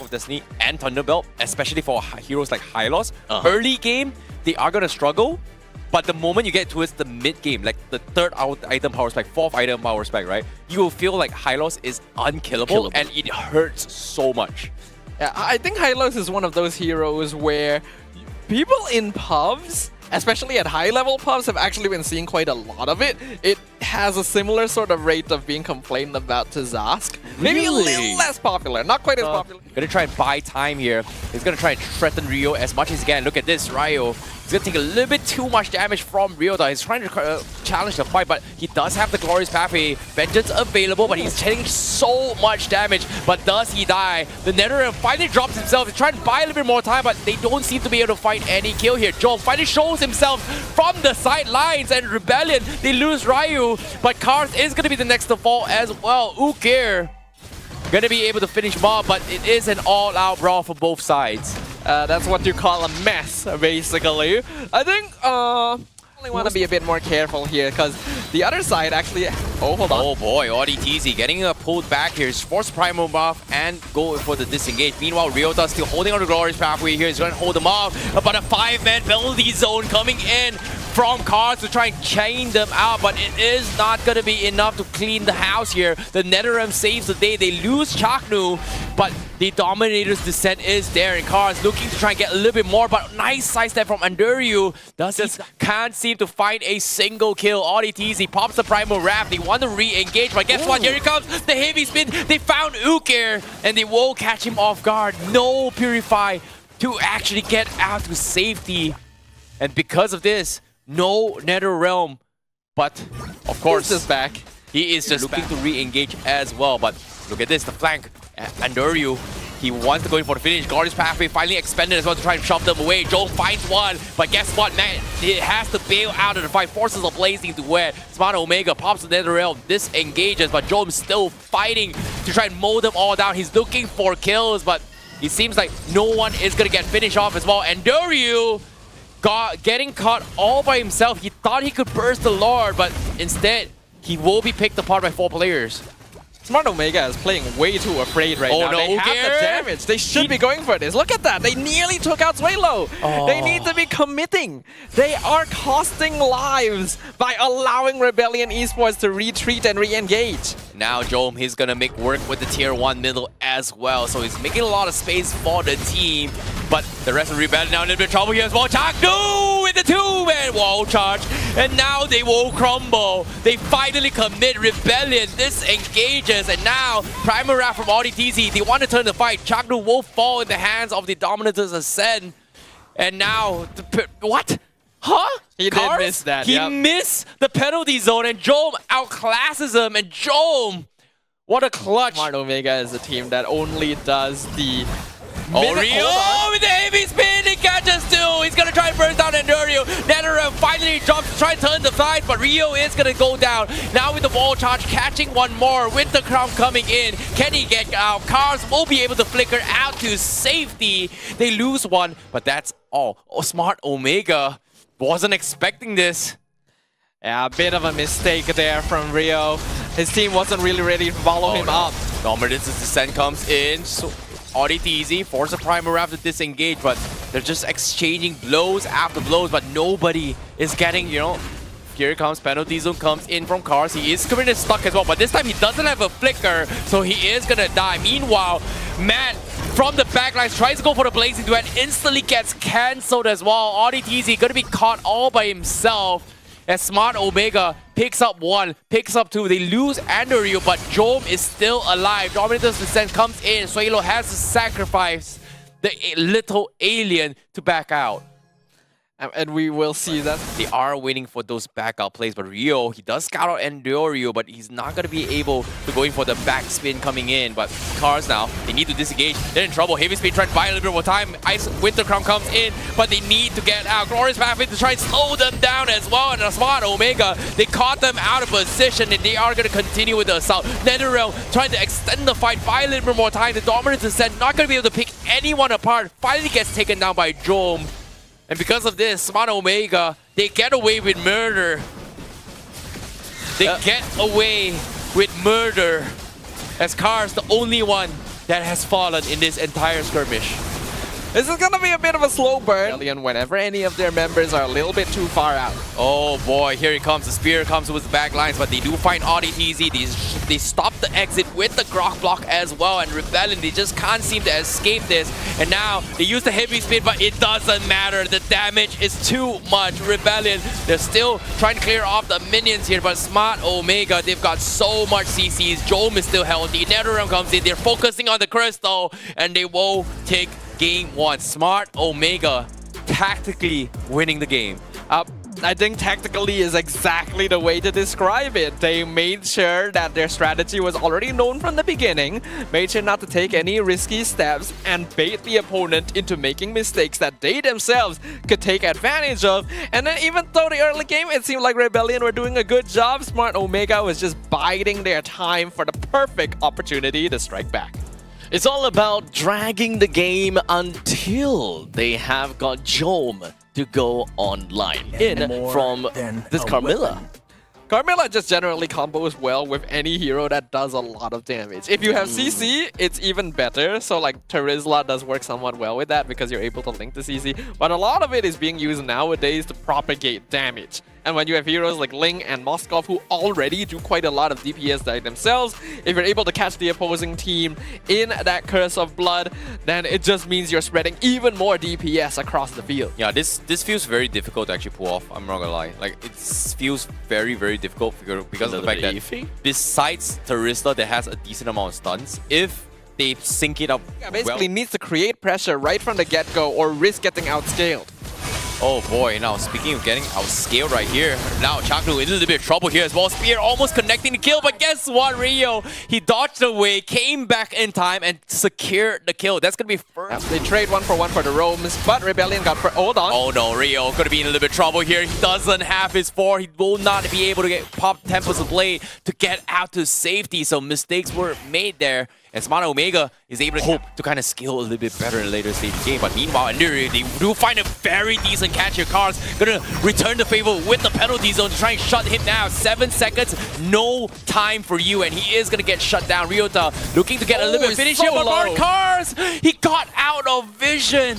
of Destiny and Thunderbolt, especially for heroes like Hylos. Early game, they are going to struggle. But the moment you get towards the mid game, like the third item power spec, fourth item power spec, right? You will feel like Hylos is unkillable and it hurts so much. Yeah, I think Hylos is one of those heroes where people in pubs, especially at high-level pubs, have actually been seeing quite a lot of it. It has a similar sort of rate of being complained about to Zask. Maybe a little less popular, not quite as popular. Gonna try and buy time here. He's gonna try and threaten Rio as much as he can. Look at this, Ryo. He's gonna take a little bit too much damage from Rio. He's trying to challenge the fight, but he does have the Glorious Pathway. Vengeance available, but he's taking so much damage. But does he die? The Netherrealm finally drops himself. He's trying to buy a little bit more time, but they don't seem to be able to find any kill here. Joel finally shows himself from the sidelines, and Rebellion, they lose Ryu, but Cars is gonna be the next to fall as well. Ukir gonna be able to finish Mob, but it is an all-out brawl for both sides. That's what you call a mess, basically. I think, I want to be a bit more careful here, because the other side actually... Oh, hold on. Oh boy, ODTZ getting pulled back here. He's forced Primal buff and go for the disengage. Meanwhile, Ryota still holding on the Glorious Pathway here. He's going to hold them off. But a 5-man penalty zone coming in from Cars to try and chain them out, but it is not going to be enough to clean the house here. The Netherrealm saves the day. They lose Chaknu, but the Dominator's Descent is there, and Cars looking to try and get a little bit more, but nice sidestep from Anduryu. Just can't seem to find a single kill. ODTZ pops the Primal Wrath. They want to re-engage, but guess what? Here he comes, the heavy spin. They found Ukir, and they won't catch him off guard. No Purify to actually get out to safety. And because of this, no Netherrealm, but of course, he's just back. He is just looking to re-engage as well. But look at this, the flank. Anduryu, he wants to go in for the finish. Glorious Pathway finally expanded as well to try and shove them away. Joel finds one, but guess what, man? It has to bail out of the fight. Forces are blazing to where Smart Omega pops the Netherrealm, disengages, but Joel still fighting to try and mow them all down. He's looking for kills, but it seems like no one is going to get finished off as well. Anduryu getting caught all by himself. He thought he could burst the Lord, but instead, he will be picked apart by 4 players. Smart Omega is playing way too afraid right now. No, they have the damage. They should be going for this. Look at that. They nearly took out Swalo. They need to be committing. They are costing lives by allowing Rebellion Esports to retreat and re-engage. Now Jome, he's gonna make work with the tier 1 middle as well. So he's making a lot of space for the team. But the rest of Rebellion now in a little bit of trouble here as well. Chaknu with the 2-man wall charge. And now they will crumble. They finally commit. Rebellion disengages. And now Primal Wrath from ODTZ. They want to turn the fight. Chaknu will fall in the hands of the Dominators Ascend. And now, what? Huh? He did miss that, He missed the penalty zone, and Jome outclasses him. And Jome, what a clutch. Smart Omega is a team that only does the... Rio with the heavy spin, he catches 2. He's gonna try and burn down Anduryu. Netherrealm finally drops to try and turn the fight, but Rio is gonna go down. Now with the wall charge, catching one more with the crown coming in. Can he get out? Cars will be able to flicker out to safety. They lose one, but that's all. Oh, Smart Omega wasn't expecting this. Yeah, a bit of a mistake there from Rio. His team wasn't really ready to follow him up. Dominant's Descent comes in. So ODTZ force a Primal Wrath to disengage, but they're just exchanging blows after blows, but nobody is getting, you know. Here comes, penalty zone comes in from Cars. He is currently stuck as well, but this time he doesn't have a flicker, so he is gonna die. Meanwhile, Matt from the backlines tries to go for the Blazing Duet, instantly gets cancelled as well. ODTZ gonna be caught all by himself. As Smart Omega picks up 1, picks up 2. They lose Anduryu, but Jome is still alive. Dominator's Descent comes in. Swalo has to sacrifice the little alien to back out. And we will see that. They are waiting for those backup plays, but Rio, he does scout out Anduryu, but he's not going to be able to go in for the backspin coming in. But Cars now, they need to disengage. They're in trouble. Heavy Speed trying to buy a little bit more time. Ice Winter Crown comes in, but they need to get out. Glorious Pathway to try and slow them down as well. And a Smart Omega, they caught them out of position, and they are going to continue with the assault. Netherrealm trying to extend the fight, buy a little bit more time. The Dominant Descent not going to be able to pick anyone apart. Finally gets taken down by Jome. And because of this, Smart Omega, they get away with murder. They get away with murder. As Cars, the only one that has fallen in this entire skirmish. This is gonna be a bit of a slow burn whenever any of their members are a little bit too far out. Oh boy, here it comes. The spear comes with the back lines, but they do find RDTZ. They stop the exit with the Grok block as well, and Rebellion, they just can't seem to escape this. And now they use the heavy speed, but it doesn't matter. The damage is too much. Rebellion, they're still trying to clear off the minions here, but Smart Omega, they've got so much CCs. Jome is still healthy. NetherRealm comes in. They're focusing on the crystal, and they will take Game 1. Smart Omega tactically winning the game. I think tactically is exactly the way to describe it. They made sure that their strategy was already known from the beginning, made sure not to take any risky steps, and bait the opponent into making mistakes that they themselves could take advantage of. And then even though the early game, it seemed like Rebellion were doing a good job, Smart Omega was just biding their time for the perfect opportunity to strike back. It's all about dragging the game until they have got Jome to go online. In from this Carmilla. Carmilla just generally combos well with any hero that does a lot of damage. If you have CC, it's even better. So like Terizla does work somewhat well with that because you're able to link the CC. But a lot of it is being used nowadays to propagate damage. And when you have heroes like Ling and Moskov who already do quite a lot of DPS by themselves, if you're able to catch the opposing team in that Curse of Blood, then it just means you're spreading even more DPS across the field. Yeah, this feels very difficult to actually pull off. I'm not gonna lie. Like, it feels very, very difficult because of the fact that besides Terizla that has a decent amount of stuns, if they sync it up basically needs to create pressure right from the get-go or risk getting outscaled. Oh boy, now speaking of getting outscaled right here, now Chaklu is in a little bit of trouble here as well. Spear almost connecting the kill, but guess what, Rio? He dodged away, came back in time, and secured the kill. That's gonna be first. They trade 1-for-1 for the roams, but Rebellion got... Hold on. Oh no, Rio gonna be in a little bit of trouble here. He doesn't have his 4. He will not be able to get pop Tempest of Blade to get out to safety, so mistakes were made there. And Smart Omega is able to hope to kind of scale a little bit better in the later stage of the game. But meanwhile, Anduri, they do find a very decent catch here. Cars gonna return the favor with the penalty zone to try and shut him down. 7 seconds, no time for you, and he is gonna get shut down. Ryota looking to get a little bit of finish here, but Mark Cars, he got out of vision.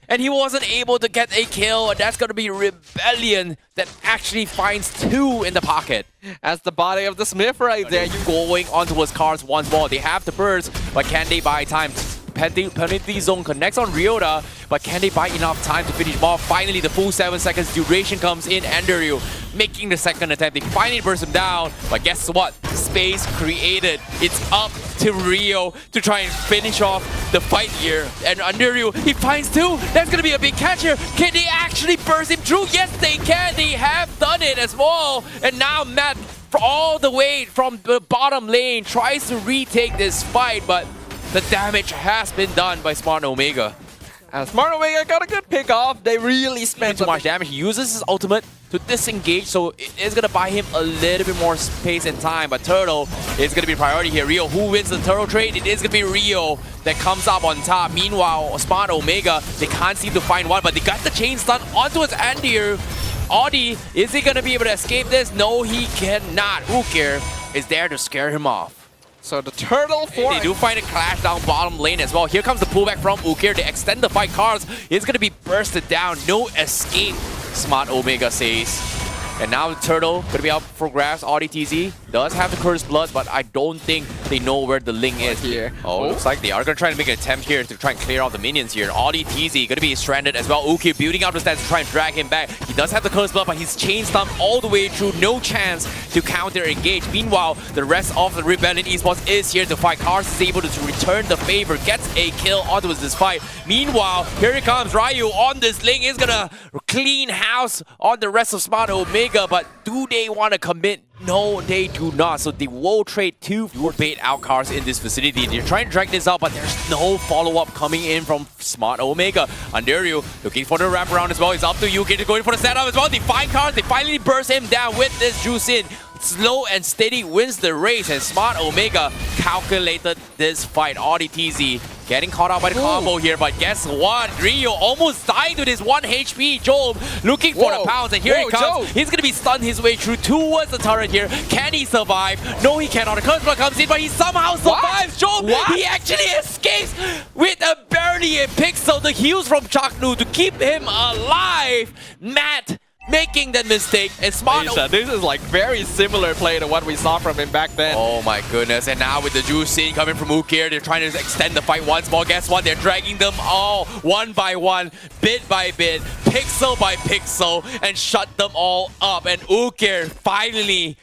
And he wasn't able to get a kill, and that's gonna be Rebellion that actually finds 2 in the pocket. As the body of the Smith right there, you going on towards Cars once more. They have the burst, but can they buy time? Penalty zone connects on Ryota, but can they buy enough time to finish him off? Finally, the full 7 seconds duration comes in. Andrew making the second attempt. They finally burst him down, but guess what? Space created. It's up to Rio to try and finish off the fight here. And Andrew, he finds 2. That's going to be a big catch here. Can they actually burst him through? Yes, they can. They have done it as well. And now Matt, all the way from the bottom lane, tries to retake this fight, but the damage has been done by Smart Omega. And Smart Omega got a good pick off. They really spent too much damage. He uses his ultimate to disengage, so it is going to buy him a little bit more space and time. But Turtle is going to be priority here. Rio, who wins the Turtle trade? It is going to be Rio that comes up on top. Meanwhile, Smart Omega, they can't seem to find one, but they got the chain stun onto his Andir. Audi, is he going to be able to escape this? No, he cannot. Ukir is there to scare him off. So the Turtle They do find a clash down bottom lane as well. Here comes the pullback from Ukir. They extend the fight. Cars is going to be bursted down. No escape, Smart Omega says. And now the Turtle going to be out for grabs. RDTZ does have the Cursed Blood, but I don't think they know where the Ling is here. Oh, looks like they are going to try to make an attempt here to try and clear off the minions here. RDTZ going to be stranded as well. Ukir building up the stats to try and drag him back. He does have the Cursed Blood, but he's chain stumped all the way through. No chance to counter engage. Meanwhile, the rest of the Rebellion Esports is here to fight. Cars is able to return the favor, gets a kill onto this fight. Meanwhile, here it comes. Ryu on this Ling is going to clean house on the rest of Smart Omega, but do they want to commit? No, they do not. So they will trade 2 for bait out cars in this vicinity. They're trying to drag this out, but there's no follow-up coming in from Smart Omega. Underu looking for the wraparound as well. It's up to Yuki to go in for the setup as well. They find cars. They finally burst him down with this juice in. Slow and steady wins the race, and Smart Omega calculated this fight. RDTZ getting caught out by the combo here, but guess what? Rio almost died with his 1 HP. Job looking for the pounds, and here he comes. He's going to be stunned his way through towards the turret here. Can he survive? No, he cannot. The curse block comes in, but he somehow survives. Job, he actually escapes with a barely a pixel. The heals from Chaknu to keep him alive. Matt making that mistake, and Smart. This is like very similar play to what we saw from him back then. Oh my goodness, and now with the juice scene coming from Ukir, they're trying to extend the fight once more. Guess what? They're dragging them all one by one, bit by bit, pixel by pixel, and shut them all up. And Ukir finally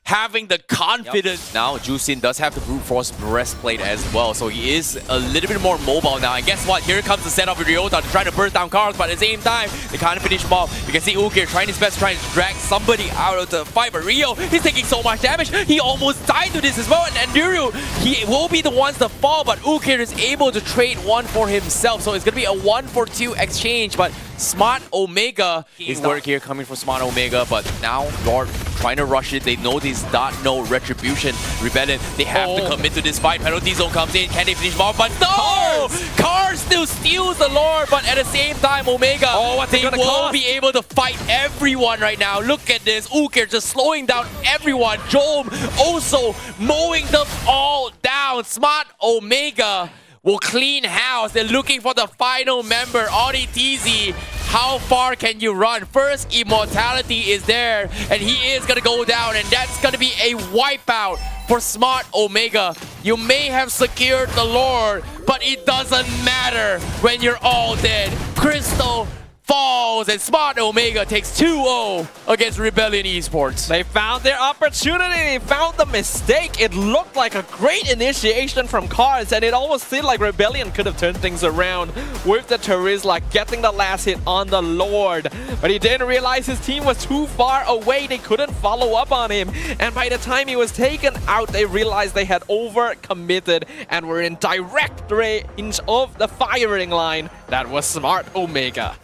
having the confidence. Now, Juicin does have the brute force breastplate as well, so he is a little bit more mobile now. And guess what? Here comes the setup with Ryota to try to burst down cars, but at the same time, they can't finish him off. You can see Ukir trying his best, trying to drag somebody out of the fight, but Rio, he's taking so much damage. He almost died to this as well, and Nuru, he will be the ones to fall, but Ukir is able to trade one for himself, so it's going to be a 1-for-2 exchange, but Smart Omega is work here coming from Smart Omega, but now Lord trying to rush it. They know these no retribution rebellion. They have to commit to this fight. Penalty zone comes in. Can they finish him off? But no! Cars still steals the Lord, but at the same time, Omega, they will be able to fight everyone right now. Look at this. Ukir just slowing down everyone. Jom also mowing them all down. Smart Omega will clean house. They're looking for the final member, ODTZ. How far can you run? First immortality is there, and he is gonna go down, and that's gonna be a wipeout for Smart Omega. You may have secured the Lord, but it doesn't matter when you're all dead. Crystal falls, and Smart Omega takes 2-0 against Rebellion Esports. They found their opportunity, they found the mistake. It looked like a great initiation from Cars, and it almost seemed like Rebellion could have turned things around with the Terizla getting the last hit on the Lord. But he didn't realize his team was too far away. They couldn't follow up on him. And by the time he was taken out, they realized they had overcommitted and were in direct range of the firing line. That was Smart Omega.